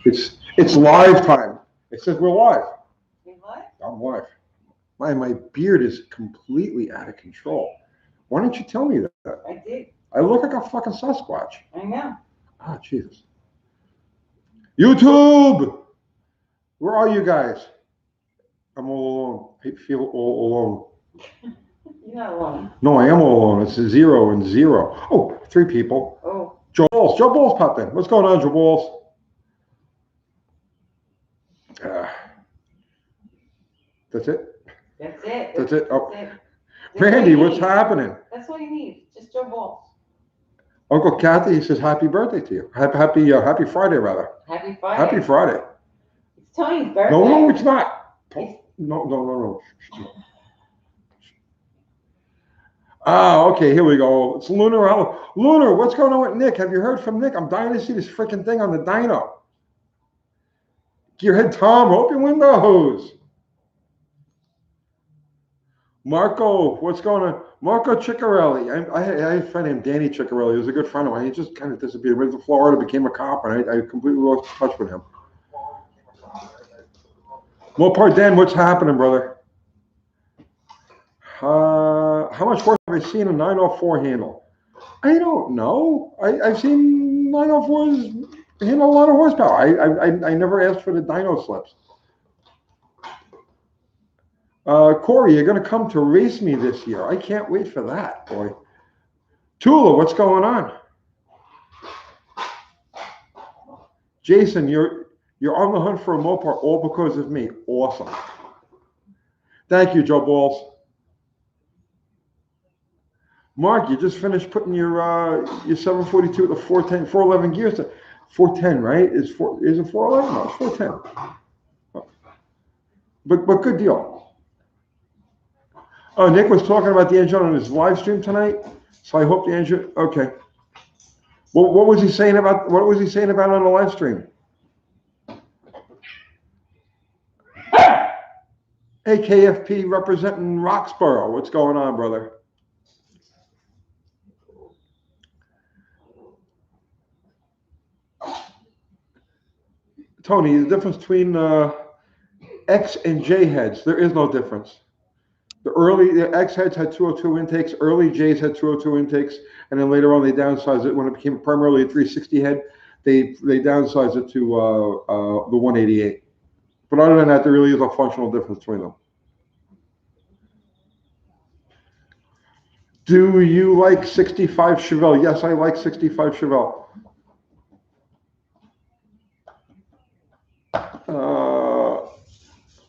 It's live time. It says we're live. You live? I'm live. My beard is completely out of control. Why didn't you tell me that? I did. I look like a fucking Sasquatch. I know. Ah, Jesus. YouTube! Where are you guys? I'm all alone. I feel all alone. You're not alone. No, I am all alone. It's a 0 and 0. Oh, 3 people. Oh. Joe Balls. Joe Balls popped in. What's going on, Joe Balls? That's it? That's it. That's it? Oh. That's it. Randy, what's happening? That's what you need. Just Joe Balls. Uncle Kathy says happy birthday to you. Happy Friday, rather. Happy Friday. Happy Friday. It's Tony's birthday. No, it's not. No. Ah, okay, here we go. It's Lunar. Lunar, what's going on with Nick? Have you heard from Nick? I'm dying to see this freaking thing on the dyno. Gearhead Tom, open windows. Marco, what's going on? Marco Ciccarelli. I had a friend named Danny Ciccarelli. He was a good friend of mine. He just kind of disappeared. Went to Florida, became a cop, and I completely lost touch with him. Mopardin, what's happening, brother? How much horse have I seen a 904 handle? I don't know. I've seen 904s handle a lot of horsepower. I never asked for the dyno slips. Corey, you're going to come to race me this year. I can't wait for that, boy. Tula, what's going on? Jason, you're on the hunt for a Mopar all because of me. Awesome. Thank you, Joe Balls. Mark, you just finished putting your 742 to 410, 411 gears to 410, right? Is it 411? No, it's 410. But good deal. Oh, Nick was talking about the engine on his live stream tonight, so I hope the engine. Okay. Well, what was he saying about on the live stream? Hey, KFP representing Roxborough. What's going on, brother? Tony, the difference between X and J heads, there is no difference. The X heads had 202 intakes, early J's had 202 intakes, and then later on they downsized it when it became primarily a 360 head. They downsized it to the 188. But other than that, there really is a functional difference between them. Do you like 65 Chevelle? Yes, I like 65 Chevelle.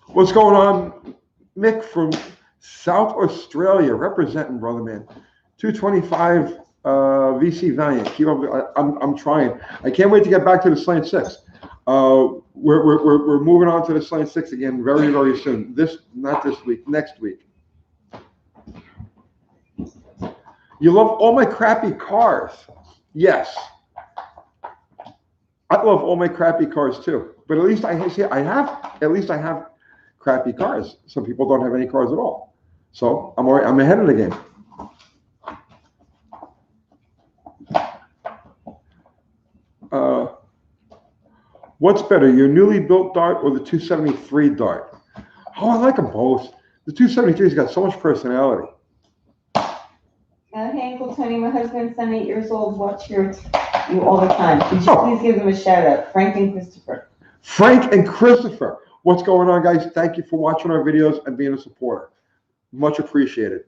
What's going on, Mick from South Australia, representing, brother man. 225 VC Valiant. Keep up. I'm trying. I can't wait to get back to the Slant 6. We're moving on to the Slant 6 again very, very soon. Not this week, next week. You love all my crappy cars. Yes. I love all my crappy cars too. But at least I have crappy cars. Some people don't have any cars at all. So I'm ahead of the game. What's better, your newly built Dart or the 273 Dart? Oh, I like them both. The 273's got so much personality. Hey, Uncle Tony, my husband's son, 8 years old, watch you all the time. Could you please give them a shout out, Frank and Christopher? Frank and Christopher. What's going on, guys? Thank you for watching our videos and being a supporter. Much appreciated.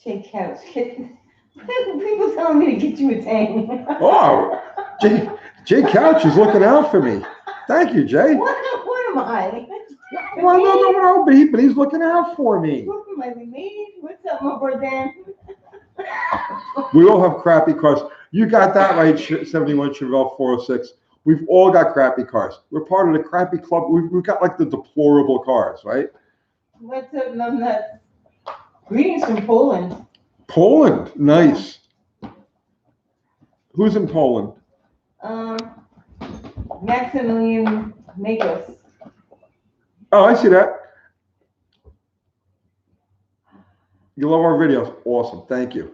Jay Couch. People telling me to get you a Tang. Oh, Jay Couch is looking out for me. Thank you, Jay. What am I? Well, no, but he's looking out for me. What am I, the maid? What's up, my boy Dan? We all have crappy cars. You got that right, 71 Chevelle 406. We've all got crappy cars. We're part of the crappy club. We've got like the deplorable cars, right? What's up, numbnuts? Greetings from Poland. Poland, nice. Who's in Poland? Maximilian Magos. Oh, I see that. You love our videos. Awesome. Thank you.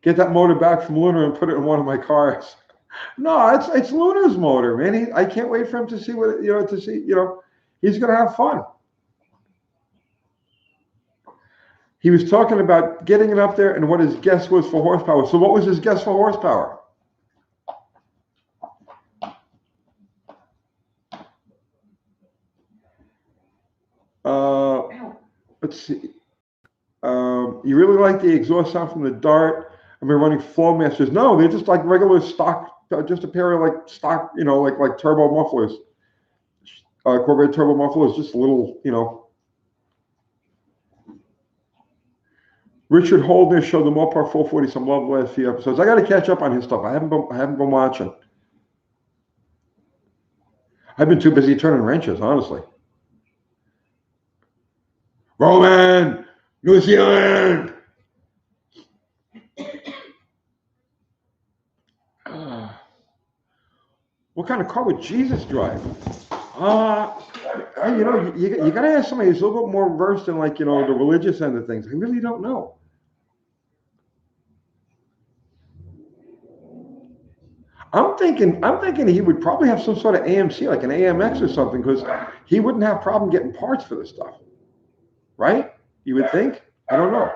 Get that motor back from Lunar and put it in one of my cars. No, it's Lunar's motor, man. I can't wait for him to see what he's gonna have fun. He was talking about getting it up there and what his guess was for horsepower. So what was his guess for horsepower? Let's see. You really like the exhaust sound from the Dart? I mean, running Flowmasters. No, they're just like regular stock, just a pair of like stock, like turbo mufflers. Corvette turbo mufflers, just a little, Richard Holdner showed the Mopar 440 some love the last few episodes. I got to catch up on his stuff. I haven't been watching. I've been too busy turning wrenches, honestly. Roman, New Zealand. What kind of car would Jesus drive? You got to ask somebody who's a little bit more versed in, like, the religious end of things. I really don't know. I'm thinking he would probably have some sort of AMC, like an AMX or something, because he wouldn't have problem getting parts for this stuff, right? You would think. I don't know.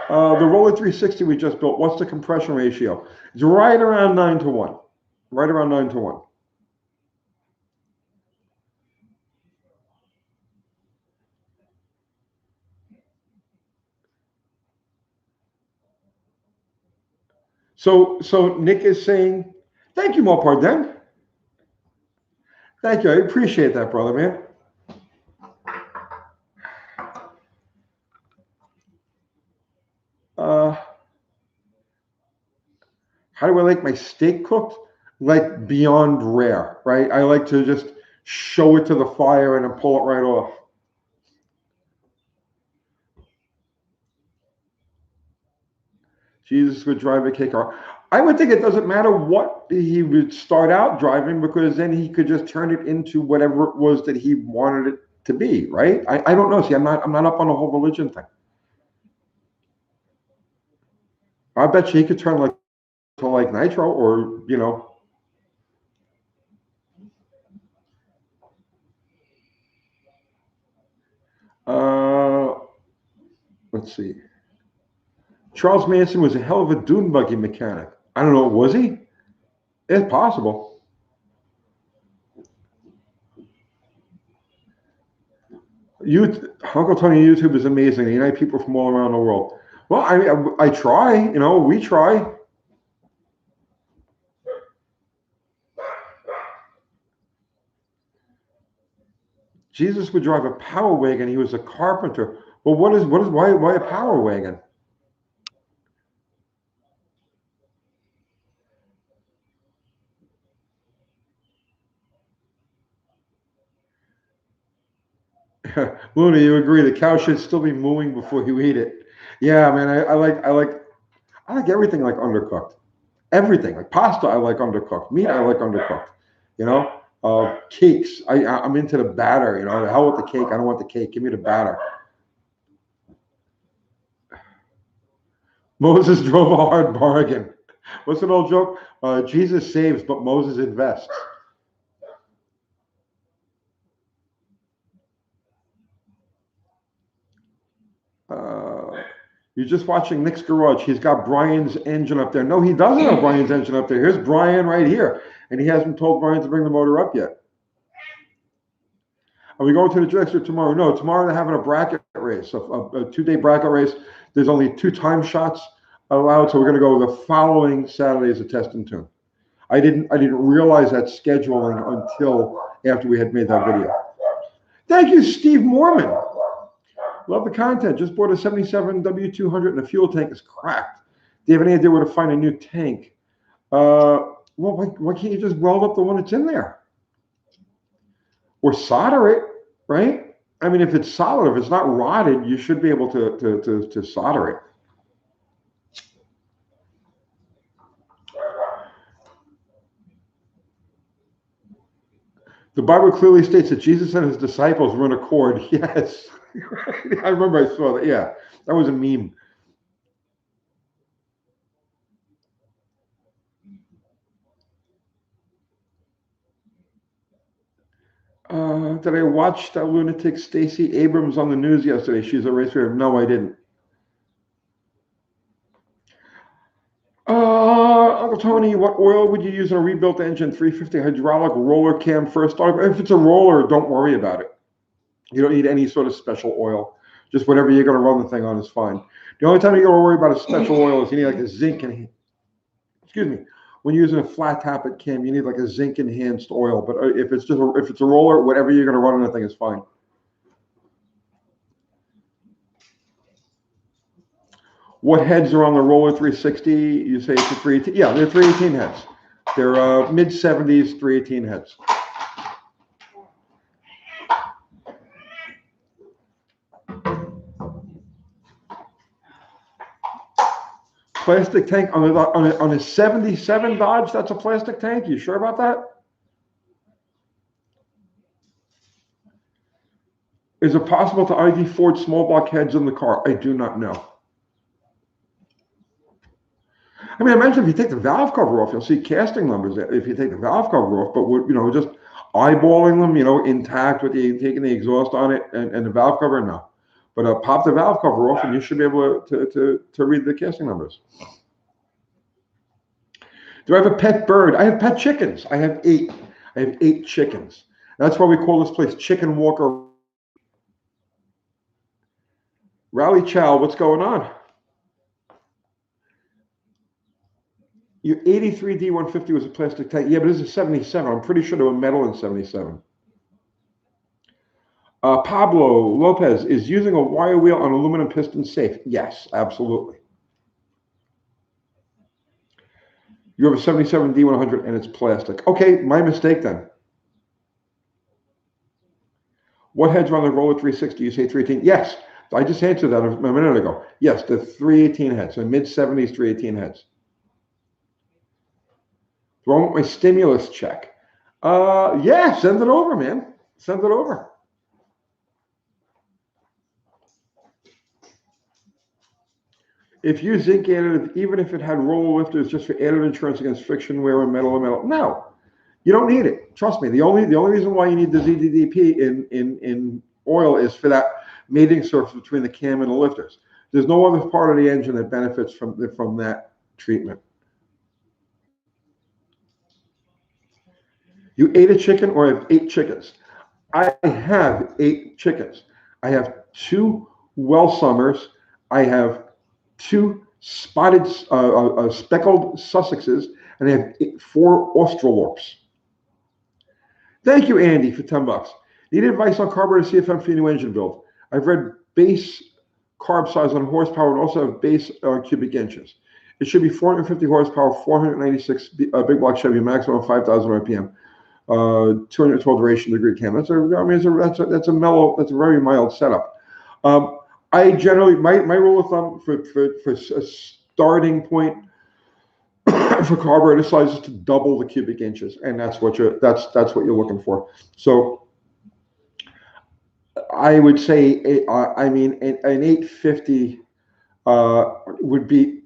The Roller 360 we just built, what's the compression ratio? It's right around 9-1. Right around 9-1. So Nick is saying, thank you, Mopardin. Thank you. I appreciate that, brother, man. How do I like my steak cooked? Like beyond rare, right? I like to just show it to the fire and then pull it right off. Jesus would drive a K car. I would think it doesn't matter what he would start out driving, because then he could just turn it into whatever it was that he wanted it to be, right? I don't know. See, I'm not up on the whole religion thing. I bet you he could turn to like nitro, or let's see. Charles Manson was a hell of a dune buggy mechanic. I don't know, was he? It's possible. Uncle Tony YouTube is amazing. They unite people from all around the world. Well, I try. We try. Jesus would drive a power wagon. He was a carpenter. Well, why a power wagon? Luna, you agree the cow should still be mooing before you eat it? Yeah, man. I like everything like undercooked. Everything like pasta, I like undercooked. Meat, I like undercooked. Cakes. I'm into the batter. The hell with the cake. I don't want the cake. Give me the batter. Moses drove a hard bargain. What's an old joke? Jesus saves, but Moses invests. You're just watching Nick's garage. He's got Brian's engine up there. No, he doesn't have Brian's engine up there. Here's Brian right here, and he hasn't told Brian to bring the motor up yet. Are we going to the dragster tomorrow? No, tomorrow they're having a bracket race, a 2-day bracket race. There's only 2 time shots allowed, so we're going to go the following Saturday as a test and tune. I didn't realize that scheduling until after we had made that video. Thank you, Steve Mormon. Love the content. Just bought a 77 W200 and the fuel tank is cracked. Do you have any idea where to find a new tank? Well, why can't you just weld up the one that's in there? Or solder it, right? I mean, if it's solid, if it's not rotted, you should be able to solder it. The Bible clearly states that Jesus and his disciples were in accord. Yes. I remember I saw that. Yeah, that was a meme. Did I watch that lunatic Stacey Abrams on the news yesterday? She's a racer. No, I didn't. Uncle Tony, what oil would you use in a rebuilt engine? 350 hydraulic roller cam first start. If it's a roller, don't worry about it. You don't need any sort of special oil. Just whatever you're going to run the thing on is fine. The only time you got to worry about a special oil is you need like a zinc and excuse me. When you're using a flat tappet cam, you need like a zinc enhanced oil. But if it's a roller, whatever you're going to run on the thing is fine. What heads are on the roller 360? You say it's a 318. Yeah, they're 318 heads. They're mid 70s 318 heads. Plastic tank on a 77 Dodge. That's a plastic tank. You sure about that? Is it possible to ID Ford small block heads in the car? I do not know. I mean, imagine if you take the valve cover off, you'll see casting numbers if you take the valve cover off, but just eyeballing them, intact with taking the exhaust on it and the valve cover, no. But pop the valve cover off and you should be able to read the casting numbers. Do I have a pet bird? I have pet chickens. I have 8. I have 8 chickens. That's why we call this place Chicken Walker. Rally Chow, what's going on? Your 83 D150 was a plastic tank. Yeah, but this is a 77. I'm pretty sure they were metal in 77. Pablo Lopez, is using a wire wheel on aluminum piston safe? Yes, absolutely. You have a 77 D100 and it's plastic. Okay, my mistake then. What heads are on the roller 360? You say 318? Yes, I just answered that a minute ago. Yes, the 318 heads, so mid 70s 318 heads. Do I want my stimulus check? Yeah, send it over, man. Send it over. If you zinc additive, even if it had roller lifters just for added insurance against friction wear and metal, no, you don't need it. Trust me. The only reason why you need the ZDDP in oil is for that mating surface between the cam and the lifters. There's no other part of the engine that benefits from that treatment. You ate a chicken or have 8 chickens? I have 8 chickens. I have 2 well summers. I have 2 spotted, speckled Sussexes, and I have 4 Australorps. Thank you, Andy, for $10. Need advice on carburetor CFM for your new engine build? I've read base carb size on horsepower and also have base cubic inches. It should be 450 horsepower, 496 big block Chevy, maximum 5,000 RPM, 212 duration degree cam. That's a mellow, that's a very mild setup. I generally my rule of thumb for a starting point for carburetor size is to double the cubic inches, and that's what you're looking for. So I would say, an 850 would be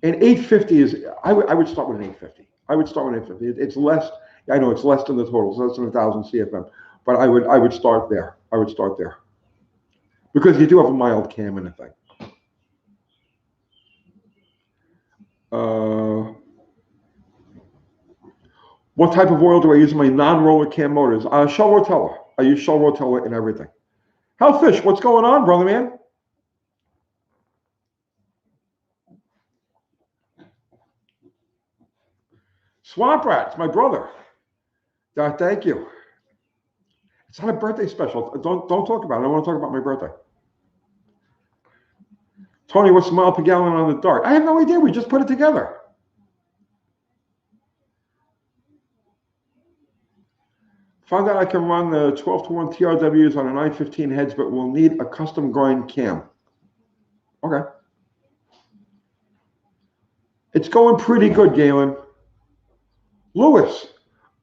an 850 is I would start with an 850. I would start with an 850. It's less. I know it's less than the total. It's less than 1,000 CFM, but I would start there. I would start there because you do have a mild cam in the thing. What type of oil do I use in my non-roller cam motors? Shell Rotella. I use Shell Rotella in everything. Hellfish, what's going on, brother man? Swamp Rat, it's my brother. Thank you. It's not a birthday special. Don't talk about it. I don't want to talk about my birthday. Tony, what's the mile per gallon on the Dart? I have no idea. We just put it together. Found out I can run the 12-to-1 TRWs on a 915 heads, but will need a custom grind cam. Okay. It's going pretty good, Galen. Lewis,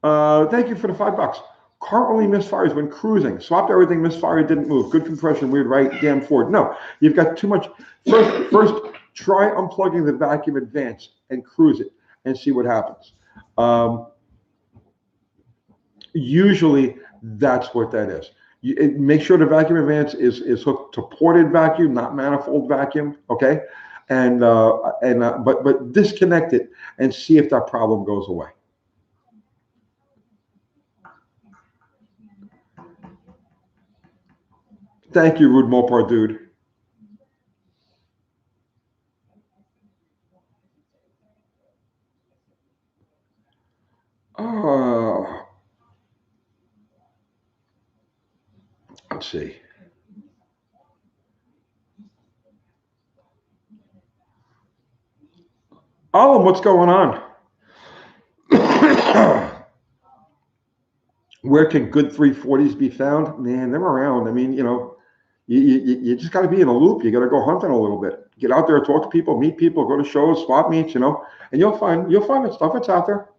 Thank you for the $5. Car only misfires when cruising. Swapped everything, misfired, didn't move. Good compression, weird right, damn Ford. No, you've got too much. First, try unplugging the vacuum advance and cruise it and see what happens. Usually, that's what that is. Make sure the vacuum advance is hooked to ported vacuum, not manifold vacuum. Okay, but disconnect it and see if that problem goes away. Thank you, Rude Mopar dude. Uh, let's see. Alan, what's going on? Where can good 340s be found? Man, they're around. I mean, you just got to be in a loop. You got to go hunting a little bit. Get out there, talk to people, meet people, go to shows, swap meets, and you'll find that stuff. It's out there.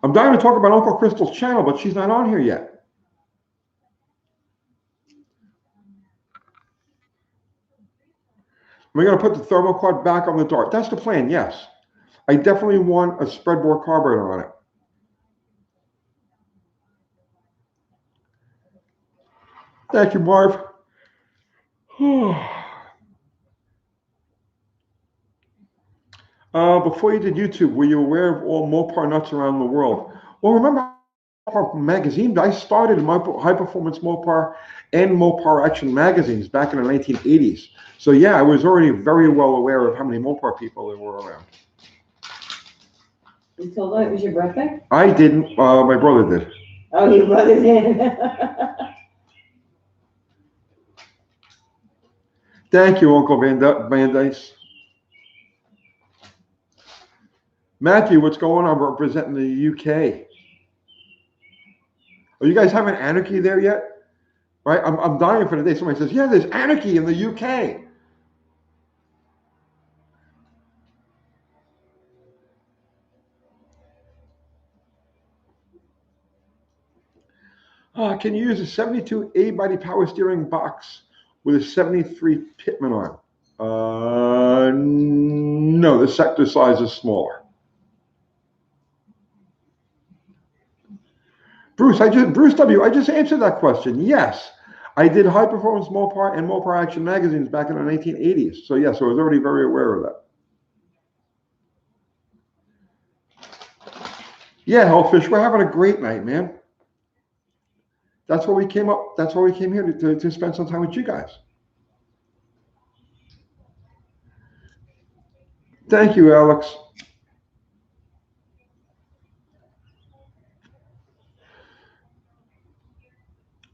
I'm dying to talk about Uncle Crystal's channel, but she's not on here yet. We're going to put the thermoquad back on the Dart. That's the plan, yes. I definitely want a spreadbore carburetor on it. Thank you, Marv. Before you did YouTube, were you aware of all Mopar nuts around the world? Well, remember Mopar magazine? I started High Performance Mopar and Mopar Action magazines back in the 1980s. So yeah, I was already very well aware of how many Mopar people there were around. You told them it was your birthday? I didn't. My brother did. Oh, your brother did. Thank you, Uncle Van Dice. Matthew, what's going on? Representing the UK. Are you guys having anarchy there yet? Right? I'm dying for the day somebody says, yeah, there's anarchy in the UK. Can you use a 72 A-body power steering box with a 73 Pitman arm? No, the sector size is smaller. Bruce W., I just answered that question. Yes, I did High Performance Mopar and Mopar Action magazines back in the 1980s. So yes, I was already very aware of that. Yeah, Hellfish, we're having a great night, man. That's why we came up. That's why we came here to spend some time with you guys. Thank you, Alex.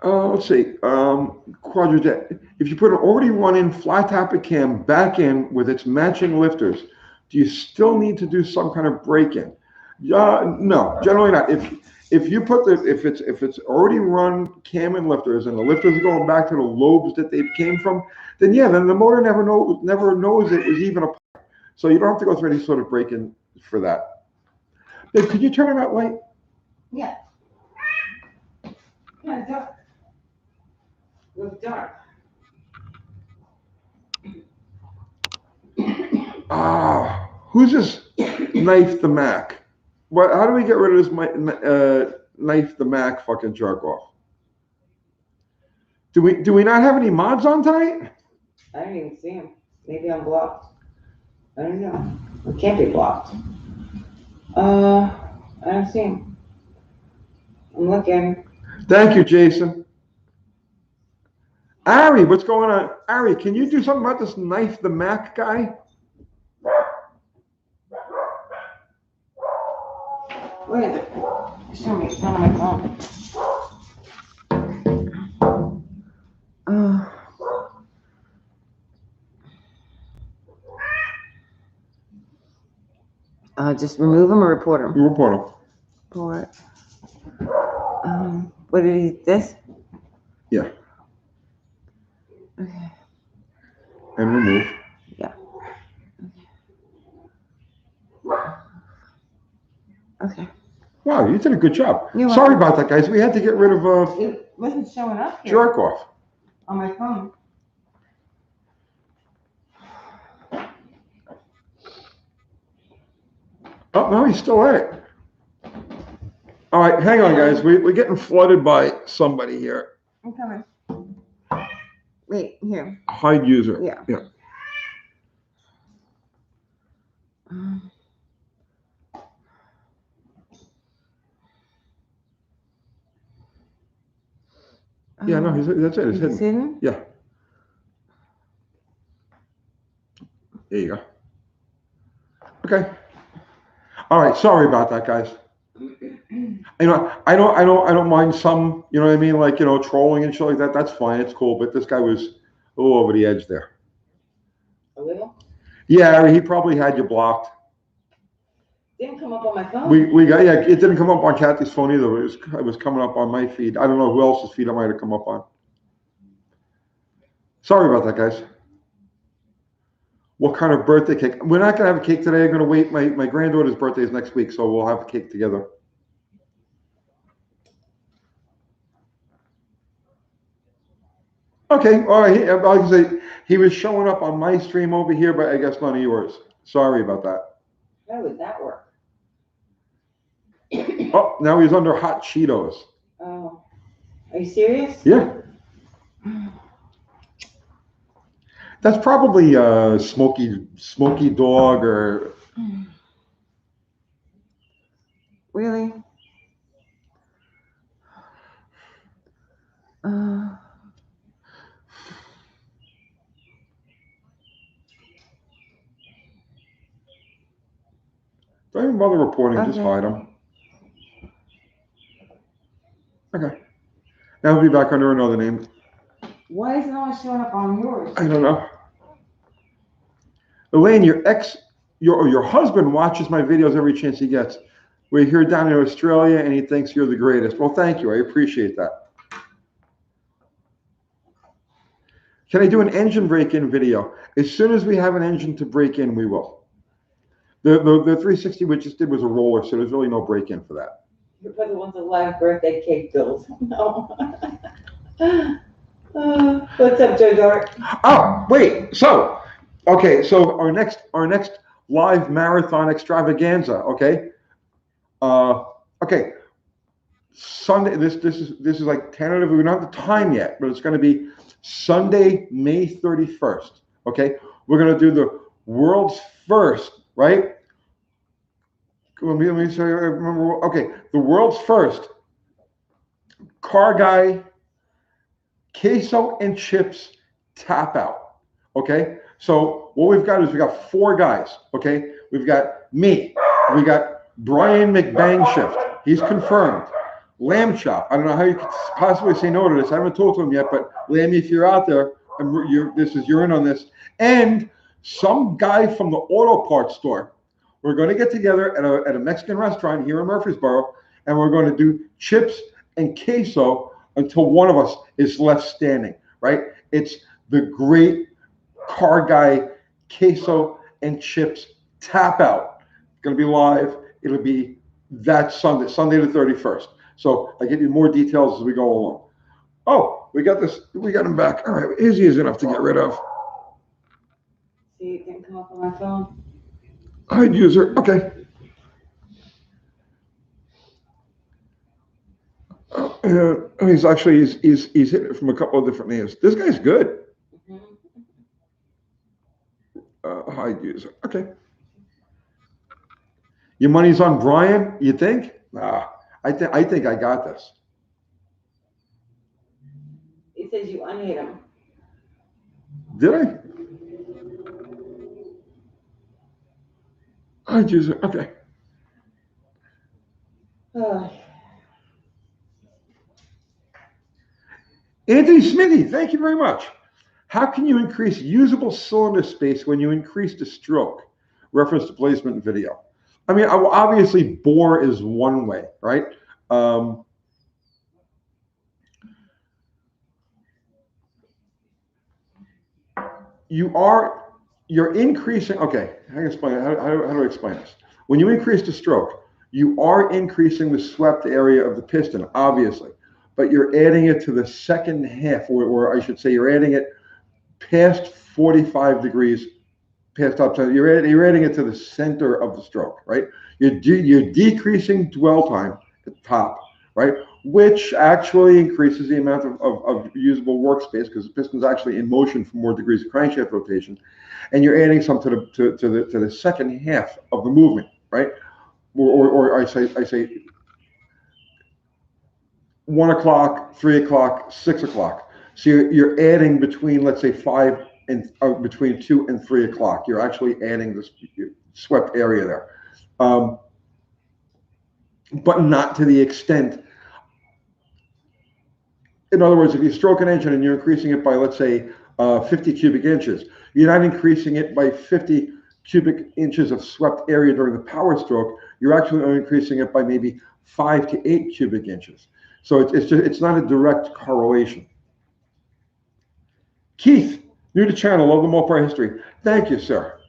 Let's see. Quadrajet. If you put an already running flat tappet cam back in with its matching lifters, do you still need to do some kind of break-in? No, generally not. If you put if it's already run cam and lifters, and the lifters are going back to the lobes that they came from, then yeah, then the motor never knows it was even a part. So you don't have to go through any sort of break-in for that. Babe, could you turn on that light? Yeah. Yeah, dark. It was dark. Who's this Knife the Mac? What? How do we get rid of this Knife the Mac fucking jerk off? Do we not have any mods on tonight? I didn't even see him. Maybe I'm blocked. I don't know. It can't be blocked. I don't see him. I'm looking. Thank you, Jason. Ari, what's going on? Ari, can you do something about this Knife the Mac guy? Wait a minute. Show me. It's not on my phone. Just remove him or report him? Report him. Report. What did he? This? Yeah. Okay. And remove. Yeah. Okay. Wow, you did a good job. You're Sorry welcome. about that, guys. We had to get rid of It wasn't showing up here jerk off. on my phone. Oh, no, he's still at it. All right, hang on, guys. We're getting flooded by somebody here. I'm coming. Wait, here. Hide user. Yeah. Yeah. Yeah, no, that's it. It's hidden. hidden? Yeah. There you go. Okay. All right. Sorry about that, guys. You know, I don't mind some. You know what I mean? Like, you know, trolling and shit like that. That's fine. It's cool. But this guy was a little over the edge there. A little? Yeah, he probably had you blocked. Didn't come up on my phone. We got, yeah. It didn't come up on Kathy's phone either. It was coming up on my feed. I don't know who else's feed it might have come up on. Sorry about that, guys. What kind of birthday cake? We're not gonna have a cake today. I'm gonna wait. My granddaughter's birthday is next week, so we'll have a cake together. Okay, all right. Like I say, he was showing up on my stream over here, but I guess none of yours. Sorry about that. How would that work? Oh, now he's under hot Cheetos. Oh, are you serious? Yeah. That's probably smoky dog or. Really? Don't even bother reporting. Just Okay. hide them. Okay. Now he'll be back under another name. Why is no one showing up on yours? I don't know. Elaine, your husband watches my videos every chance he gets. We're here down in Australia, and he thinks you're the greatest. Well, thank you. I appreciate that. Can I do an engine break-in video? As soon as we have an engine to break in, we will. The 360 we just did was a roller, so there's really no break-in for that. Your brother wants a live birthday cake build. No. What's up, Joe Dart? Oh, wait. So, okay. So our next live marathon extravaganza. Okay. Okay. Sunday. This is like tentative. We don't have the time yet, but it's going to be Sunday, May 31st. Okay. We're going to do the world's first. Right. Let me show you. Remember. Okay. The world's first car guy queso and chips tap out. Okay. So what we've got is we got 4 guys. Okay. We've got me. We got Brian McBangshift. He's confirmed. Lamb Chop. I don't know how you could possibly say no to this. I haven't talked to him yet, but Lammy, if you're out there, you're in on this. And some guy from the auto parts store. We're going to get together at a Mexican restaurant here in Murfreesboro, and we're going to do chips and queso until one of us is left standing. Right? It's the great car guy queso and chips tap out. It's going to be live. It'll be that Sunday the 31st. So I give you more details as we go along. Oh, we got this. We got him back. All right, easy enough to get rid of. See, it didn't come up on my phone. Hide user. Okay. He's hit it from a couple of different names. This guy's good. Hide user. Okay. Your money's on Brian, you think? Nah, I think I got this. It says you unhit him. Did I? Hide user. Okay. Anthony Smithy, thank you very much. How can you increase usable cylinder space when you increase the stroke? Reference to placement video. I mean, obviously, bore is one way, right? You're increasing. Okay, how do I explain this? When you increase the stroke, You are increasing the swept area of the piston, obviously, but you're adding it to the second half, or I should say, you're adding it past 45 degrees, past upside. You're adding it to the center of the stroke, right? You're decreasing dwell time at the top, right? Which actually increases the amount of usable workspace because the piston's actually in motion for more degrees of crankshaft rotation, and you're adding some to the second half of the movement, right? Or I say 1 o'clock, 3 o'clock, 6 o'clock. So you're adding between, let's say, between 2 and 3 o'clock. You're actually adding this swept area there, but not to the extent. In other words, if you stroke an engine and you're increasing it by, let's say, 50 cubic inches, you're not increasing it by 50 cubic inches of swept area during the power stroke. You're actually only increasing it by maybe 5 to 8 cubic inches. So it's not a direct correlation. Keith, new to channel, love the Mopar history. Thank you, sir.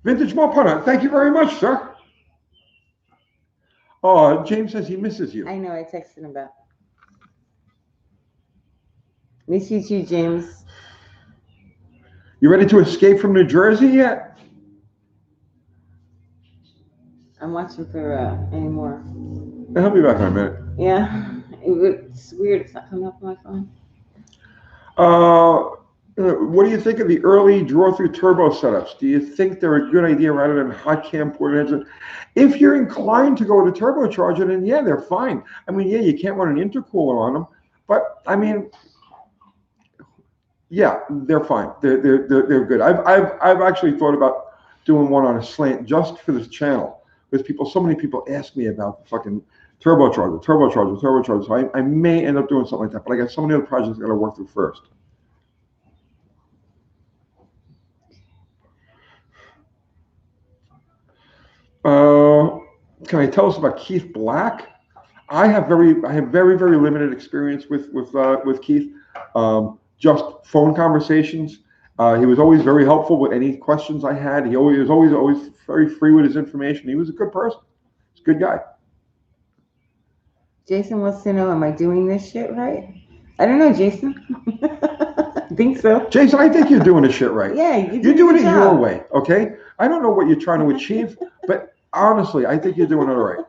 Vintage Mopar, thank you very much, sir. Oh, James says he misses you. I know, I texted him back. Miss you too, James. You ready to escape from New Jersey yet? I'm watching for anymore. I'll be back in a minute. Yeah, it's weird. It's not coming up on my phone. What do you think of the early draw-through turbo setups? Do you think they're a good idea rather than hot cam ported engine? If you're inclined to go with a turbocharger, then yeah, they're fine. I mean, yeah, you can't run an intercooler on them, but I mean, yeah, they're fine. They're good. I've actually thought about doing one on a slant just for this channel because so many people ask me about the fucking turbocharger. So I may end up doing something like that, but I got so many other projects I got to work through first. Can I tell us about Keith Black? I have very limited experience with Keith. Just phone conversations. He was always very helpful with any questions I had. He was always very free with his information. He was a good person. He's a good guy. Jason wants to know, am I doing this shit right? I don't know, Jason. I think so. Jason, I think you're doing this shit right. Yeah, you're doing it your way, okay? I don't know what you're trying to achieve, but honestly, I think you're doing it all right.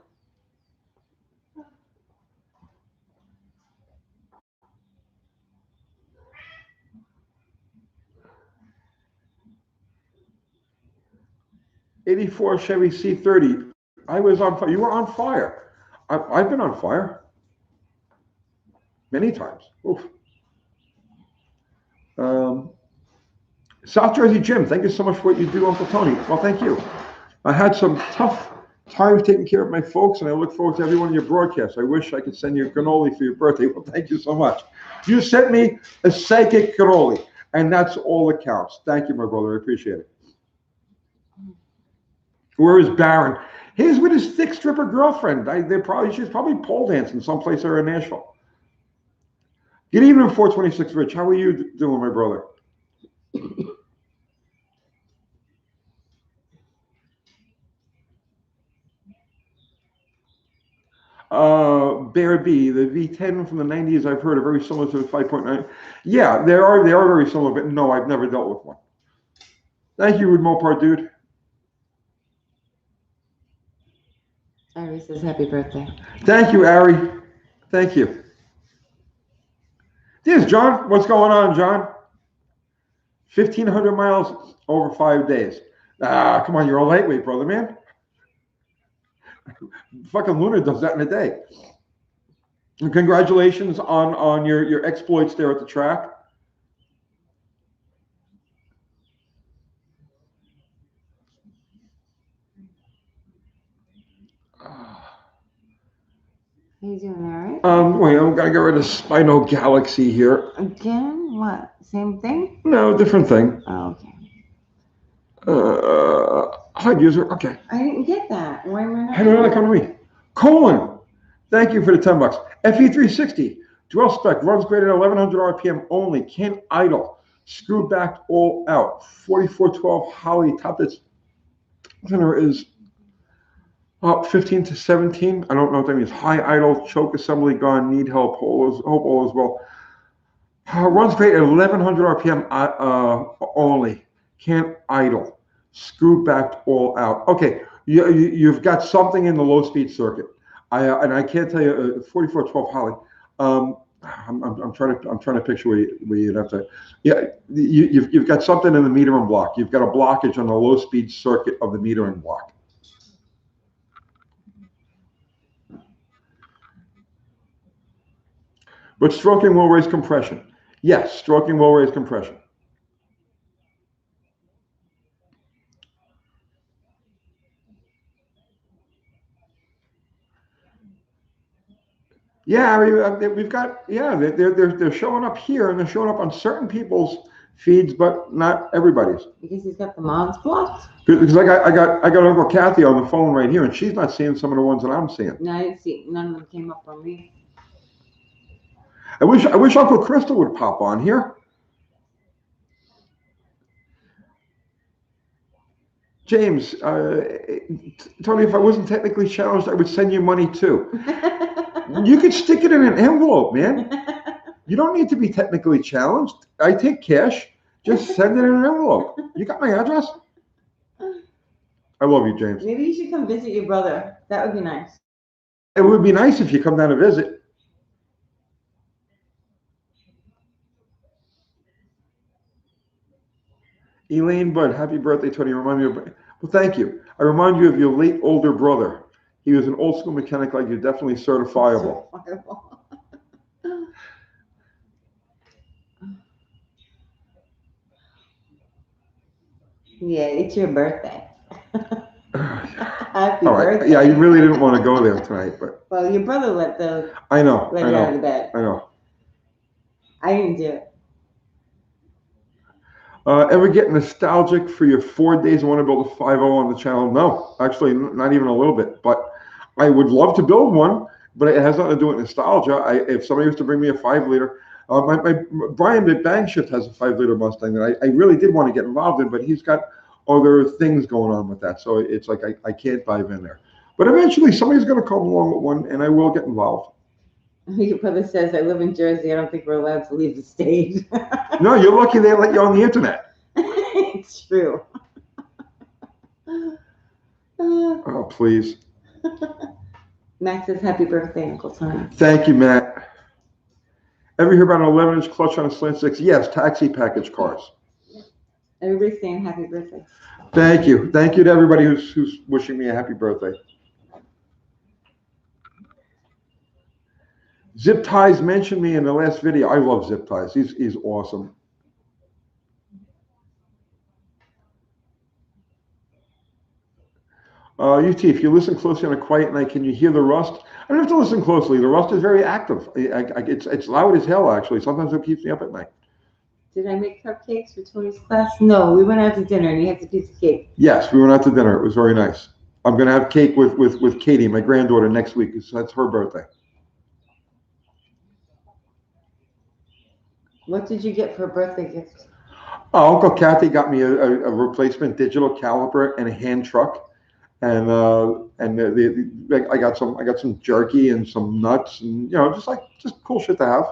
'84 Chevy C30. I was on fire. You were on fire. I've been on fire many times. Oof. South Jersey Jim, thank you so much for what you do, Uncle Tony. Well, thank you. I had some tough times taking care of my folks, and I look forward to every one of your broadcasts. I wish I could send you a cannoli for your birthday. Well, thank you so much. You sent me a psychic cannoli, and that's all that counts. Thank you, my brother. I appreciate it. Where is Barron? He's with his thick stripper girlfriend. She's probably pole dancing someplace there in Nashville. Good evening, 426 Rich. How are you doing, my brother? Bear B, the V10 from the 90s, I've heard are very similar to the 5.9. Yeah, they are very similar, but no, I've never dealt with one. Thank you, Rude Mopar, dude. Ari says happy birthday. Thank you, Ari. Thank you. There's John. What's going on, John? 1,500 miles over 5 days. Come on, you're a lightweight, brother, man. Fucking Luna does that in a day. And congratulations on your exploits there at the track. How you doing, all right? Wait, I'm gonna get rid of Spino Galaxy here. Again? What? Same thing? No, different thing. Oh, okay. HUD user. Okay. I didn't get that. Why am I not? How did that come to me? Colon. Thank you for the $10. FE360. Dual spec. Runs great at 1100 RPM only. Can't idle. Screw back all out. 4412 Holly. Top that's Dinner is 15 to 17. I don't know what that means. High idle, choke assembly gone, need help. Hope all is well. Runs great at 1100 RPM only. Can't idle. Screw backed all out. Okay, you've got something in the low speed circuit. And I can't tell you 4412 Holly. I'm trying to picture where you'd have to. Yeah, you've got something in the metering block. You've got a blockage on the low speed circuit of the metering block. But stroking will raise compression. Yes, stroking will raise compression. Yeah, we've got, yeah, they're showing up here and they're showing up on certain people's feeds, but not everybody's. Because he's got the mods blocked? Because I got Uncle Kathy on the phone right here, and she's not seeing some of the ones that I'm seeing. No, I didn't see. None of them came up on me. I wish Uncle Crystal would pop on here. James, Tony, if I wasn't technically challenged, I would send you money too. You could stick it in an envelope, man. You don't need to be technically challenged. I take cash. Just send it in an envelope. You got my address? I love you, James. Maybe you should come visit your brother. That would be nice. It would be nice if you come down to visit. Elaine Budd, happy birthday, Tony. Remind me of, well, thank you. I remind you of your late older brother. He was an old school mechanic like you, definitely certifiable. Yeah, it's your birthday. Happy All right. birthday. Yeah, you really didn't want to go there tonight, but. Well, your brother let I know. you out of the bed. I know. I didn't do it. Ever get nostalgic for your 4 days and want to build a 5.0 on the channel? No, actually, not even a little bit. But I would love to build one, but it has nothing to do with nostalgia. If somebody was to bring me a 5-liter, my Brian at Bang Shift has a 5-liter Mustang that I really did want to get involved in, but he's got other things going on with that. So it's like I can't dive in there. But eventually somebody's going to come along with one, and I will get involved. Your brother says, I live in Jersey. I don't think we're allowed to leave the state. No, you're lucky they let you on the internet. It's true. Oh, please. Matt says, happy birthday, Uncle Tony. Thank you, Matt. Ever hear about an 11-inch clutch on a slant six? Yes, taxi package cars. Everybody's saying happy birthday. Thank you. Thank you to everybody who's wishing me a happy birthday. Zip Ties mentioned me in the last video. I love Zip Ties. He's awesome. UT, if you listen closely on a quiet night, can you hear the rust? I don't have to listen closely. The rust is very active. It's loud as hell, actually. Sometimes it keeps me up at night. Did I make cupcakes for Tony's class? No, we went out to dinner and he had a piece of cake. Yes, we went out to dinner. It was very nice. I'm going to have cake with Katie, my granddaughter, next week. So that's her birthday. What did you get for a birthday gift? Uncle Kathy got me a replacement digital caliper and a hand truck, and I got some jerky and some nuts, and just cool shit to have.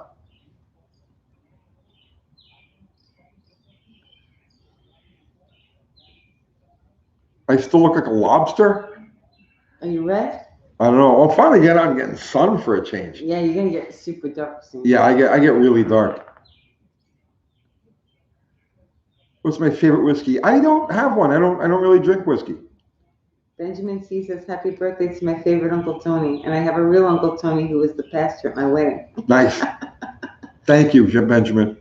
I still look like a lobster. Are you red? I don't know. I'll finally I'm getting sun for a change. Yeah, you're gonna get super dark soon. Yeah, I get really dark. What's my favorite whiskey? I don't have one. I don't really drink whiskey. Benjamin C says, happy birthday to my favorite Uncle Tony. And I have a real Uncle Tony who was the pastor at my wedding. Nice. Thank you, Benjamin.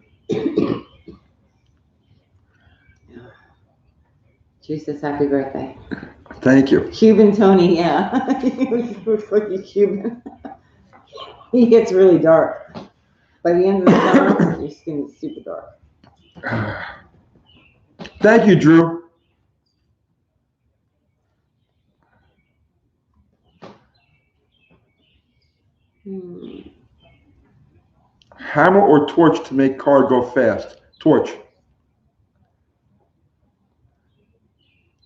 She says, happy birthday. Thank you. Cuban Tony, yeah. He looks like a Cuban. He gets really dark. By the end of the summer, your skin is super dark. Thank you, Drew. Hammer or torch to make car go fast? Torch.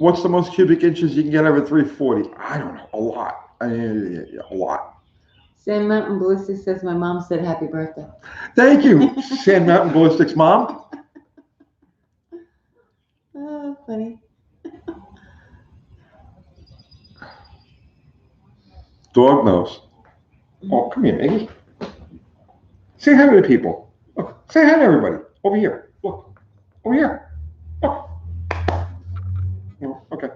What's the most cubic inches you can get out of a 340? I don't know. A lot. I mean, a lot. Sam Mountain Ballistic says my mom said happy birthday. Thank you, Sand Mountain Ballistics mom. Oh, funny. Dog knows. Oh, come here, Maggie. Say hi to the people. Look, say hi to everybody. Over here. Look. Over here. Look. Oh, okay.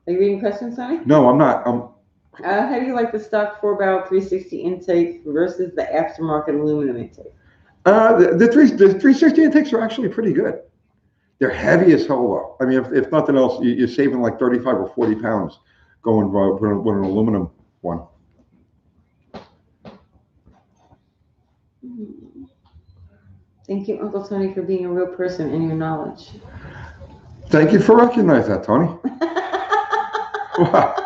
Are you reading questions, Sonny? No, I'm not. How do you like the stock 4-barrel 360 intake versus the aftermarket aluminum intake? The 360 intakes are actually pretty good. They're heavy as hell though. I mean, if nothing else, you're saving like 35 or 40 pounds going with an aluminum one. Thank you, Uncle Tony, for being a real person and your knowledge. Thank you for recognizing that, Tony. Wow.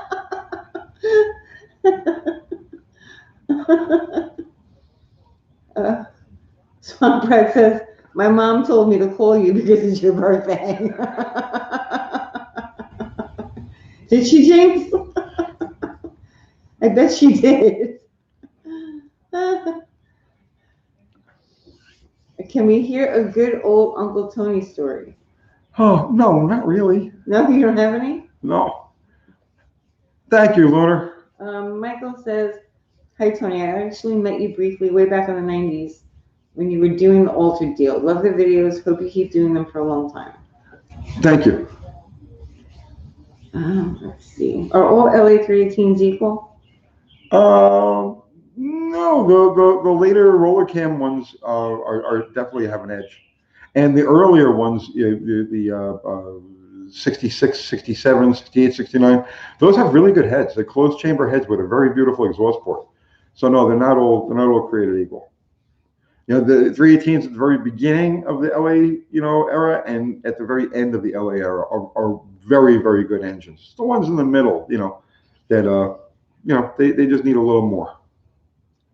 Swamp Brad says, my mom told me to call you because it's your birthday. Did she, James? I bet she did. Can we hear a good old Uncle Tony story? Oh, no, not really. No, you don't have any? No. Thank you, Lunar. Michael says, hi, Tony. I actually met you briefly way back in the 90s when you were doing the altered deal. Love the videos. Hope you keep doing them for a long time. Thank you. Let's see. Are all LA 318s equal? No, the later roller cam ones are definitely have an edge. And the earlier ones, the 66, 67, 68, 69, those have really good heads. They're closed chamber heads with a very beautiful exhaust port. So no, they're not all created equal. You know, the 318s at the very beginning of the LA, era, and at the very end of the LA era are very, very good engines. The ones in the middle, that they just need a little more.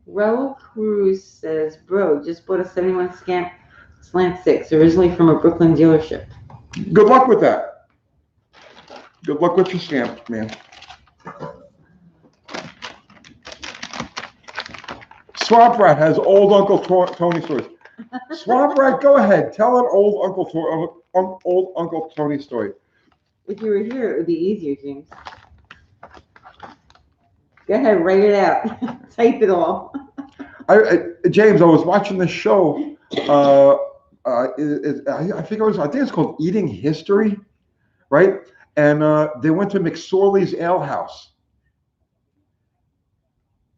Raul Cruz says, bro, just bought a 71 Scamp Slant 6, originally from a Brooklyn dealership. Good luck with that. Good luck with your Scamp, man. Swamp Rat has old Uncle Tony stories. Swamp Rat, go ahead. Tell an old Uncle Tony story. If you were here, it would be easier, James. Go ahead, write it out. Type it all. James, I was watching this show. I think it's called Eating History, right? And they went to McSorley's Ale House.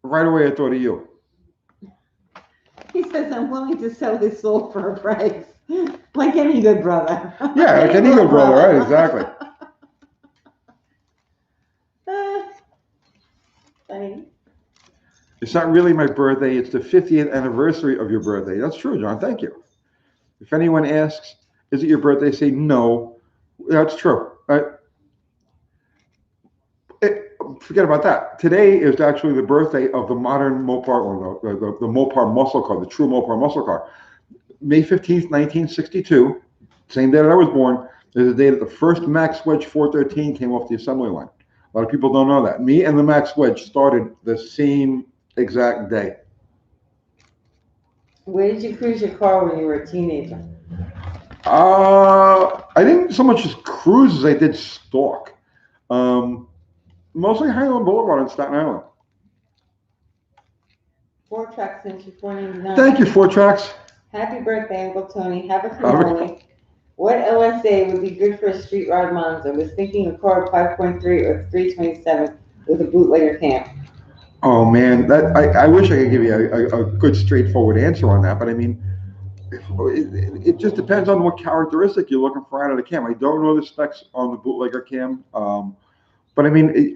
Right away, I thought of you. He says, I'm willing to sell his soul for a price. Like any good brother. Yeah, like any good brother, right? Exactly. Funny. It's not really my birthday. It's the 50th anniversary of your birthday. That's true, John. Thank you. If anyone asks, is it your birthday? Say no. That's true. Forget about that. Today is actually the birthday of the modern Mopar, or the Mopar muscle car, the true Mopar muscle car. May 15th, 1962, same day that I was born, is the day that the first Max Wedge 413 came off the assembly line. A lot of people don't know that. Me and the Max Wedge started the same exact day. Where did you cruise your car when you were a teenager? I didn't so much as cruise as I did stalk. Mostly Highland Boulevard on Staten Island. 4Track since you're 499. Thank you, 4Tracks. Happy birthday, Uncle Tony. Have a cannoli. What LSA would be good for a street rod Monza? Was thinking a car of 5.3 or 327 with a bootlegger cam. Oh man, I wish I could give you a good straightforward answer on that, but I mean, it just depends on what characteristic you're looking for out of the cam. I don't know the specs on the bootlegger cam, but I mean,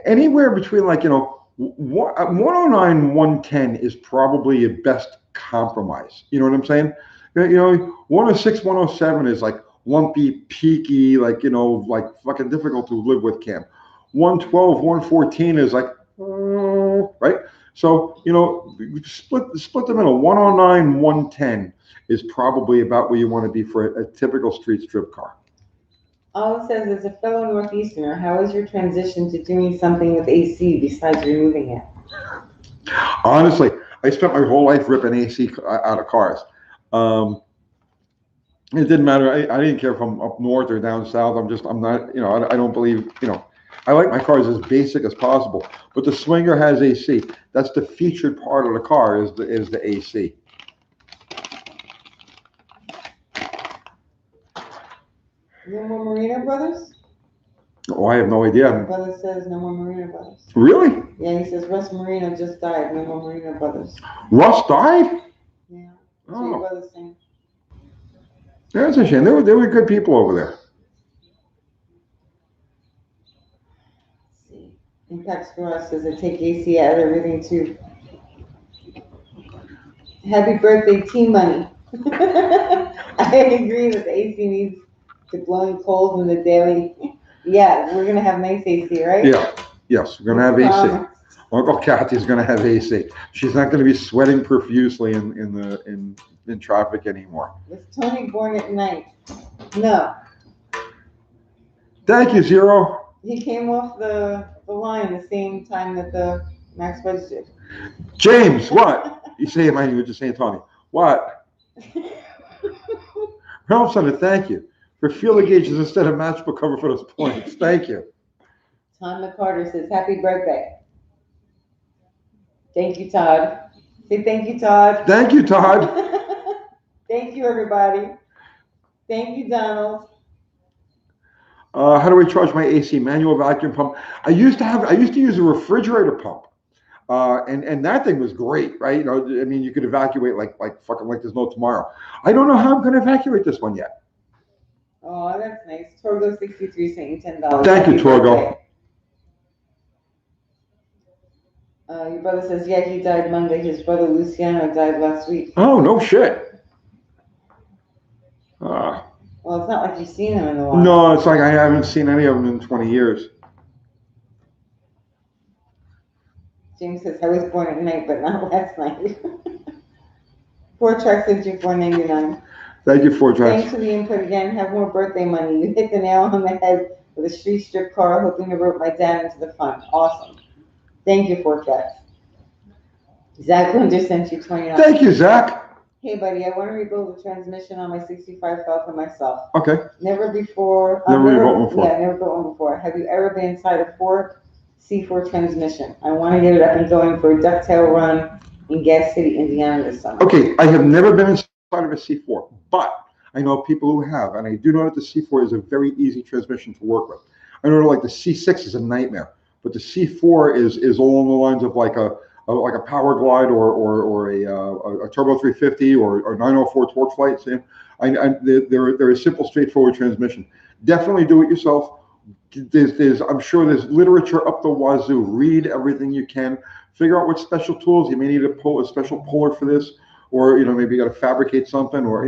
anywhere between 109, 110 is probably your best compromise. You know what I'm saying? 106, 107 is like lumpy, peaky, like fucking difficult to live with cam. 112, 114 is like, right? So, split them in a 109, 110 is probably about where you want to be for a typical street strip car. All it says is a fellow Northeasterner, how is your transition to doing something with AC besides removing it? Honestly, I spent my whole life ripping AC out of cars. Um, it didn't matter. I didn't care if I'm up north or down south. I'm not, I don't believe, I like my cars as basic as possible. But the Swinger has AC. That's the featured part of the car is the AC. No more Marino Brothers? Oh, I have no idea. My brother says no more Marino Brothers. Really? Yeah, he says Russ Marino just died. No more Marino Brothers. Russ died? Yeah. That's what your Oh, brother's saying. that's a shame. They were good people over there. Let's see. Impact Garage says I take AC out of everything too. Happy birthday, T-Money. I agree that the AC needs to blowing cold in the daily. Yeah, we're gonna have nice AC, right? Yeah. Yes, we're gonna have AC. Uncle Kathy's gonna have AC. She's not gonna be sweating profusely in traffic anymore. Was Tony born at night? No. Thank you, Zero. He came off the line the same time that the Max Wedge did. James, what? You say mine, you were just saying Tony. What? Ralph said thank you for field gauges instead of matchbook cover for those points. Thank you. Tom McCarter says, happy birthday. Thank you, Todd. Say thank you, Todd. Thank you, Todd. Thank you, everybody. Thank you, Donald. How do I charge my AC? Manual vacuum pump. I used to use a refrigerator pump. And that thing was great, right? I mean, you could evacuate like fucking like there's no tomorrow. I don't know how I'm going to evacuate this one yet. Oh, that's nice. Torgo63 sent you $10. Thank you, Torgo. Your brother says, yeah, he died Monday. His brother Luciano died last week. Oh, no shit. Well, it's not like you've seen him in a while. No, it's like I haven't seen any of them in 20 years. James says, I was born at night, but not last night. Four Trucks sent you $4.99. Thank you, Four Trucks. Thanks for the input again. Have more birthday money. You hit the nail on the head with a street strip car, hoping to rope my dad into the fun. Awesome. Thank you, Four Trucks. Zach Linder sent you $20. Thank you, Zach. Hey, buddy, I want to rebuild the transmission on my 65 Falcon myself. Okay. Never before. Never rebuilt one before. Yeah, never built one before. Have you ever been inside a Ford C4 transmission? I want to get it up and going for a ducktail run in Gas City, Indiana this summer. Okay, I have never been inside of a C4, but I know people who have, and I do know that the C4 is a very easy transmission to work with. I know like the C6 is a nightmare, but the C4 is along the lines of like a Power Glide or a Turbo 350 or 904 Torque Flight. They're a simple, straightforward transmission. Definitely do it yourself. I'm sure there's literature up the wazoo. Read everything you can. Figure out what special tools you may need to pull a special puller for this, or maybe you got to fabricate something, or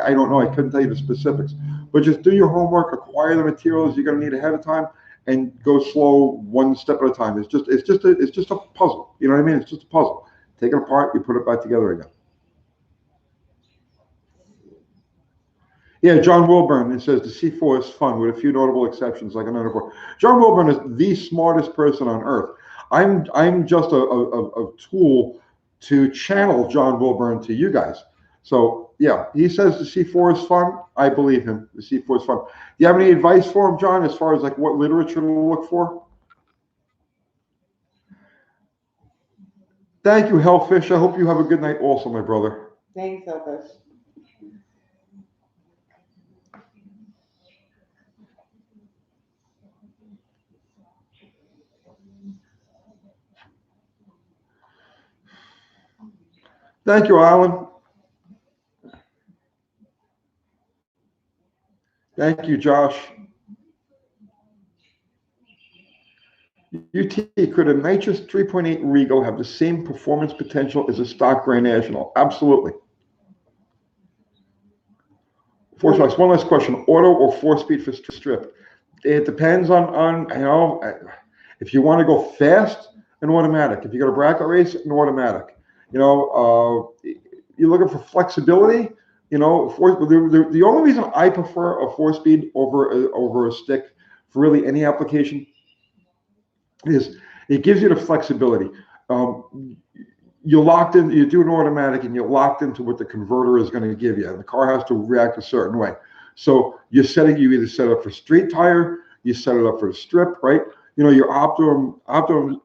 I don't know. I couldn't tell you the specifics, but just do your homework. Acquire the materials you're going to need ahead of time, and go slow, one step at a time. It's just a puzzle. You know what I mean? It's just a puzzle. Take it apart, you put it back together again. Yeah, John Wilburn, it says the C4 is fun with a few notable exceptions, like a 904. John Wilburn is the smartest person on earth. I'm just a tool to channel John Wilburn to you guys. So yeah, he says the C4 is fun. I believe him. The C4 is fun. Do you have any advice for him, John, as far as like what literature to look for? Thank you, Hellfish. I hope you have a good night also, my brother. Thanks, Hellfish. Thank you, Alan. Thank you, Josh. UT, could a nitrous 3.8 Rego have the same performance potential as a stock Grand National? Absolutely. Four Strikes. One last question: auto or 4-speed for strip? It depends on if you want to go fast. an automatic. If you got a bracket race, an automatic. You're looking for flexibility. The only reason I prefer a 4-speed over a stick for really any application is it gives you the flexibility. You're locked in. You do an automatic, and you're locked into what the converter is going to give you, and the car has to react a certain way. So you either set it up for street tire, you set it up for a strip, right? Your optimum,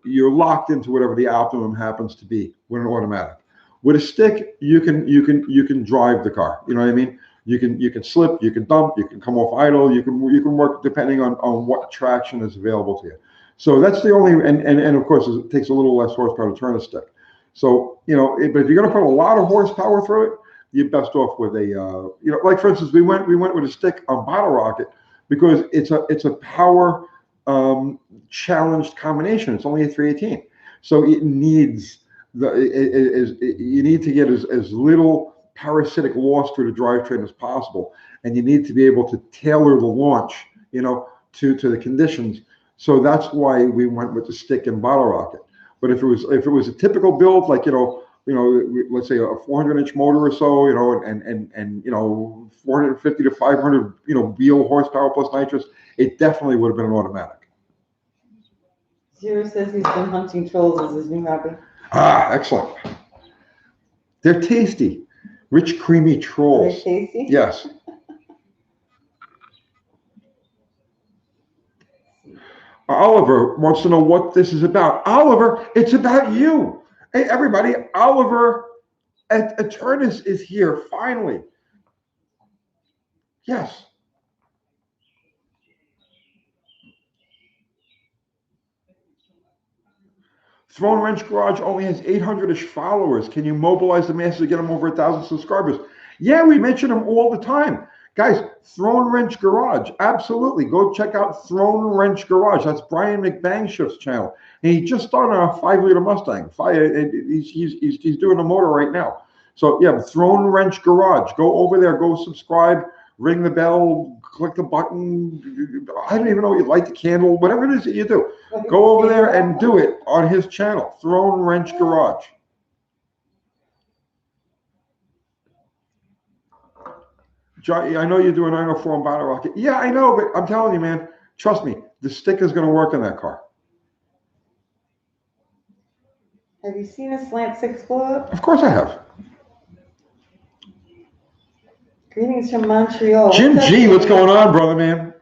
you're locked into whatever the optimum happens to be with an automatic. With a stick, you can drive the car. You know what I mean? You can slip, you can dump, you can come off idle, you can work depending on what traction is available to you. So that's the only, and of course it takes a little less horsepower to turn a stick. So but if you're going to put a lot of horsepower through it, you're best off with a like for instance, we went with a stick on Bottle Rocket because it's a power challenged combination. It's only a 318, so it needs you need to get as little parasitic loss through the drivetrain as possible, and you need to be able to tailor the launch, to the conditions. So that's why we went with the stick and Bottle Rocket. But if it was a typical build, like let's say a 400-inch motor or so, and 450 to 500 wheel horsepower plus nitrous, it definitely would have been an automatic. Zero says he's been hunting trolls as his new hobby. Ah, excellent. They're tasty, rich, creamy trolls. Are they tasty? Yes. Oliver wants to know what this is about. Oliver, it's about you. Hey, everybody, Oliver at Eternus is here, finally. Yes. Throne Wrench Garage only has 800-ish followers. Can you mobilize the masses to get them over 1,000 subscribers? Yeah, we mention them all the time. Guys, Throne Wrench Garage, absolutely. Go check out Throne Wrench Garage. That's Brian McBangshift's channel. And he just started a 5-liter Mustang. He's doing a motor right now. So, yeah, Throne Wrench Garage. Go over there. Go subscribe. Ring the bell. Click the button. I don't even know. You light the candle. Whatever it is that you do. Go over there and do it on his channel, Throne Wrench Garage. John, I know you do a 904 on Bottle Rocket. Yeah, I know, but I'm telling you, man, trust me, the stick is going to work in that car. Have you seen a Slant 6 blow up? Of course I have. Greetings from Montreal. Jim G, what's going on, brother, man?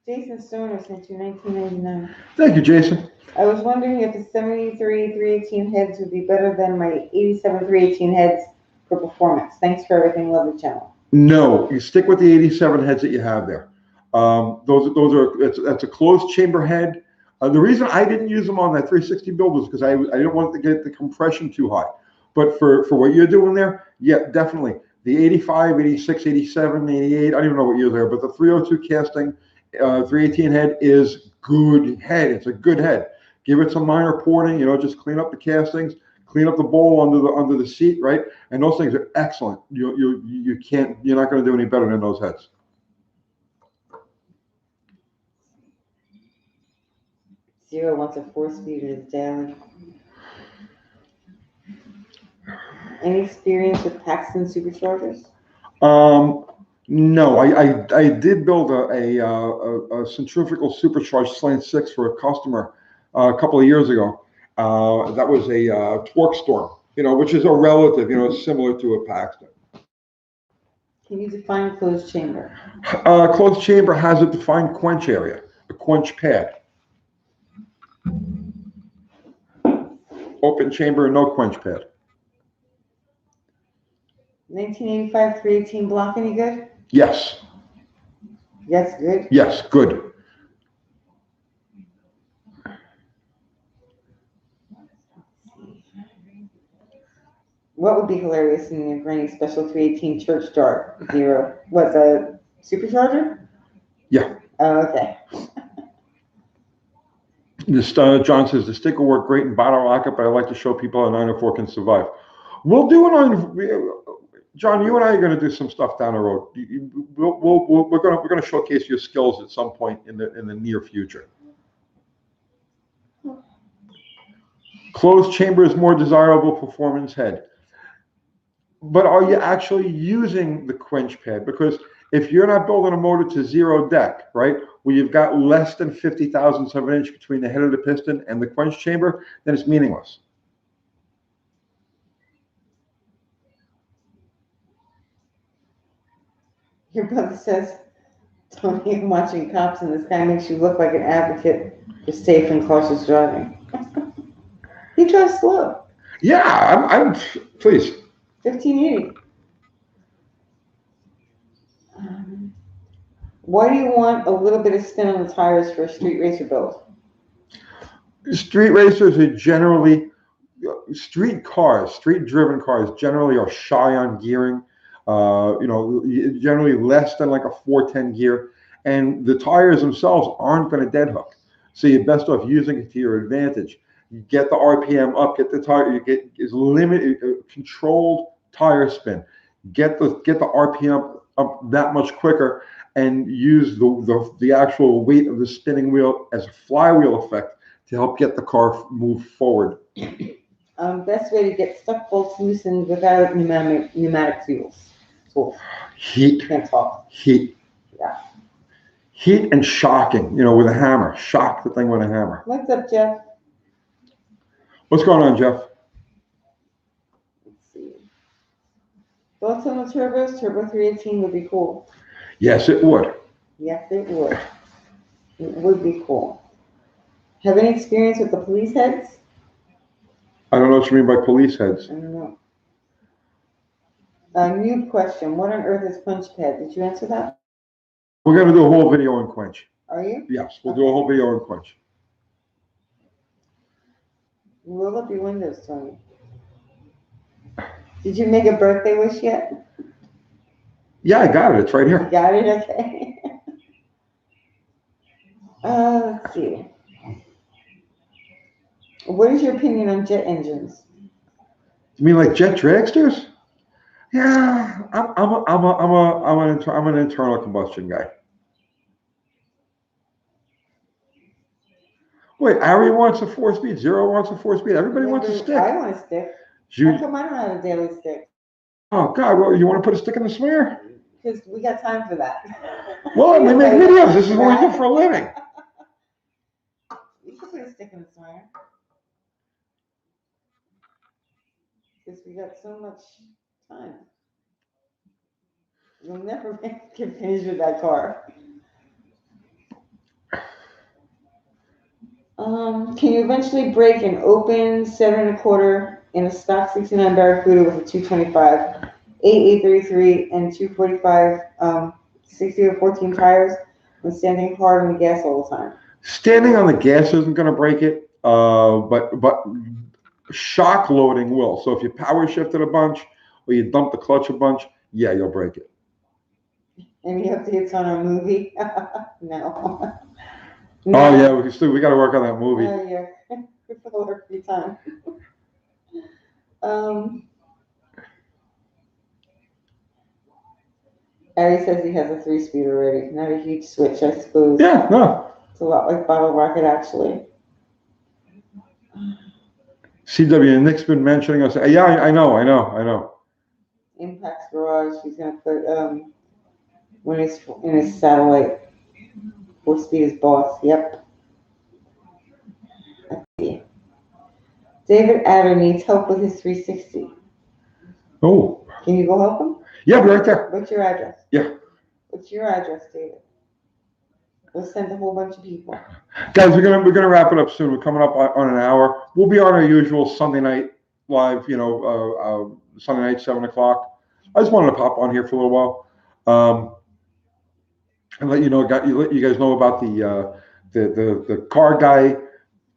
Jason Stoner sent you 1999. Thank you, Jason. I was wondering if the 73 318 heads would be better than my 87 318 heads for performance. Thanks for everything. Love the channel. No, you stick with the 87 heads that you have there. That's a closed chamber head. The reason I didn't use them on that 360 build was because I didn't want to get the compression too high. But for what you're doing there, yeah, definitely. The 85, 86, 87, 88, I don't even know what year there, but the 302 casting 318 head is good head. It's a good head. Give it some minor porting, just clean up the castings, clean up the bowl under the seat, right? And those things are excellent. You're not going to do any better than those heads. Zero wants a 4-speeder daily. Any experience with Paxton superchargers? No, I did build a centrifugal supercharged Slant 6 for a customer a couple of years ago. That was a Torque Storm, which is a relative, similar to a Paxton. Can you define closed chamber? Closed chamber has a defined quench area, a quench pad. Open chamber, no quench pad. 1985 318 block, any good? Yes. Yes, good? Yes, good. What would be hilarious in your granny special 318 church dart? Zero. What, the supercharger? Yeah. Oh, okay. John says the stick will work great in Bottle Rocket, but I like to show people how 904 can survive. We'll do it on. John, you and I are going to do some stuff down the road. We're going to showcase your skills at some point in the near future. Closed chamber is more desirable performance head. But are you actually using the quench pad? Because if you're not building a motor to zero deck, right, where you've got less than 50 thousandths of an inch between the head of the piston and the quench chamber, then it's meaningless. Your brother says, Tony, I'm watching cops and this guy makes you look like an advocate for safe and cautious driving. He drives slow. Yeah, please. 1580. Why do you want a little bit of spin on the tires for a street racer build? Street racers are generally, street driven cars generally are shy on gearing. Generally less than like a 410 gear, and the tires themselves aren't going to dead hook. So you're best off using it to your advantage. You get the RPM up, get the tire, you get is limited, controlled tire spin. Get the RPM up that much quicker, and use the actual weight of the spinning wheel as a flywheel effect to help get the car move forward. Best way to get stuck bolts loosened without pneumatic fuels. So, Heat. can't talk. Heat. Yeah. Heat and shocking, with a hammer. Shock the thing with a hammer. What's up, Jeff? What's going on, Jeff? Let's see. Thoughts on the turbos? Turbo 318 would be cool. Yes, it would. Yes, it would. It would be cool. Have any experience with the police heads? I don't know what you mean by police heads. I don't know. New question. What on earth is quench pad? Did you answer that? We're going to do a whole video on quench. Are you? Yes, we'll do a whole video on quench. Roll up your windows, Tony. Did you make a birthday wish yet? Yeah, I got it. It's right here. You got it? Okay. Let's see. What is your opinion on jet engines? You mean like jet dragsters? Yeah, I'm an internal combustion guy. Wait, Ari wants a 4-speed. Zero wants a 4-speed. Everybody wants a stick. I want a stick. How come I don't have a daily stick? Oh God! Well, you want to put a stick in the swinger? Because we got time for that. Well, we make videos. This is what we do for a living. We can put a stick in the swinger. Because we got so much time. You'll never get finished with that car. Can you eventually break an open 7 1/4 in a stock 69 Barracuda with a 225, 8833, and 245 60 or 14 tires when standing hard on the gas all the time? Standing on the gas isn't going to break it, but shock loading will. So if you power shift it a bunch or you dump the clutch a bunch, yeah, you'll break it. Any updates on our movie? No. No. Oh yeah, we got to work on that movie. Oh yeah, we put the work every time. Ari says he has a 3-speed already. Not a huge switch, I suppose. Yeah, no. It's a lot like Bottle Rocket, actually. CW, Nick's been mentioning us. Yeah, I know. Impact's Garage. He's gonna put when he's in his satellite. 4-speed is boss. Yep. David Adder needs help with his 360. Oh. Can you go help him? Yeah, right there. What's your address? Yeah. What's your address, David? We'll send a whole bunch of people. Guys, we're gonna wrap it up soon. We're coming up on an hour. We'll be on our usual Sunday night live. Sunday night 7 o'clock. I just wanted to pop on here for a little while, and let you guys know about the car guy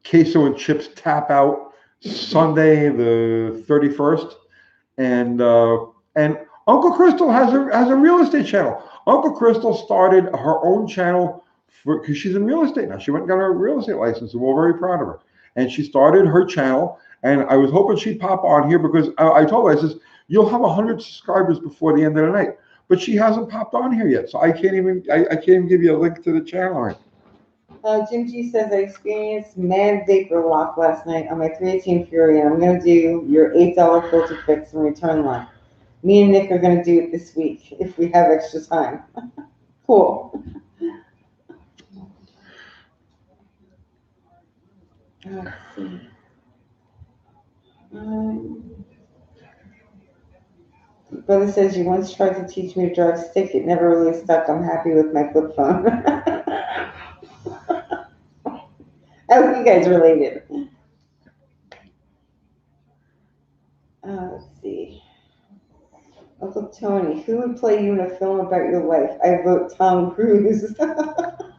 queso and chips tap out Sunday the 31st, and Uncle Crystal has a real estate channel. Uncle Crystal started her own channel because she's in real estate now. She went and got her real estate license, and we're very proud of her. And she started her channel, and I was hoping she'd pop on here because I told her, I says, you'll have 100 subscribers before the end of the night. But she hasn't popped on here yet, so I can't even give you a link to the channel. Jim G says I experienced mad vapor lock last night on my 318 Fury, and I'm going to do your $8 filter fix and return line. Me and Nick are going to do it this week if we have extra time. Cool. Let's see. Brother says you once tried to teach me to drive stick. It never really stuck. I'm happy with my flip phone. I hope you guys related. Let's see. Uncle Tony, who would play you in a film about your life? I vote Tom Cruise.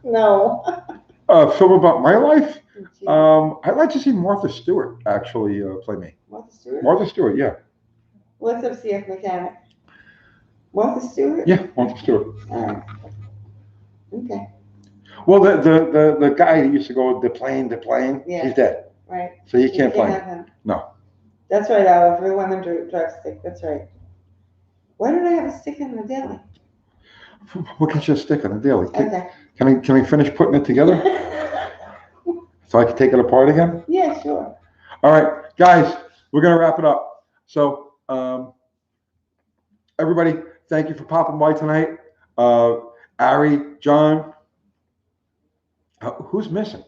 No. Film about my life? I'd like to see Martha Stewart actually play me. Martha Stewart? Martha Stewart, yeah. What's up, CF Mechanic? Martha Stewart? Yeah, Martha Stewart. All right. Okay. Well, the guy that used to go the plane, Yeah. he's dead. Right. So he can't play. have him. No. That's right, Olive. Real women drive stick. That's right. Why don't I have a stick in the daily? We'll get you a stick on the daily. Okay. Can we finish putting it together so I can take it apart again? Yeah, sure. All right, guys, we're gonna wrap it up. So, everybody, thank you for popping by tonight. Ari, John, who's missing?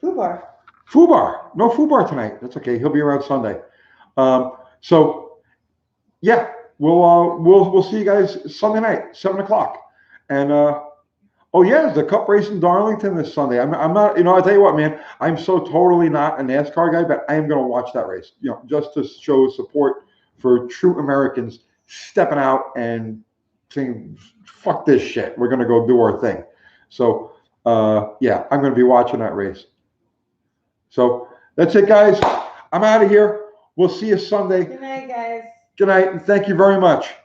Fubar. Fubar. No Fubar tonight. That's okay. He'll be around Sunday. So, yeah, we'll see you guys Sunday night, 7:00. And oh yeah, the Cup race in Darlington this Sunday. I'm not. I'll tell you what, man. I'm so totally not a NASCAR guy, but I am going to watch that race. Just to show support for true Americans stepping out and saying, "Fuck this shit. We're going to go do our thing." So, yeah, I'm going to be watching that race. So that's it, guys. I'm out of here. We'll see you Sunday. Good night, guys. Good night, and thank you very much.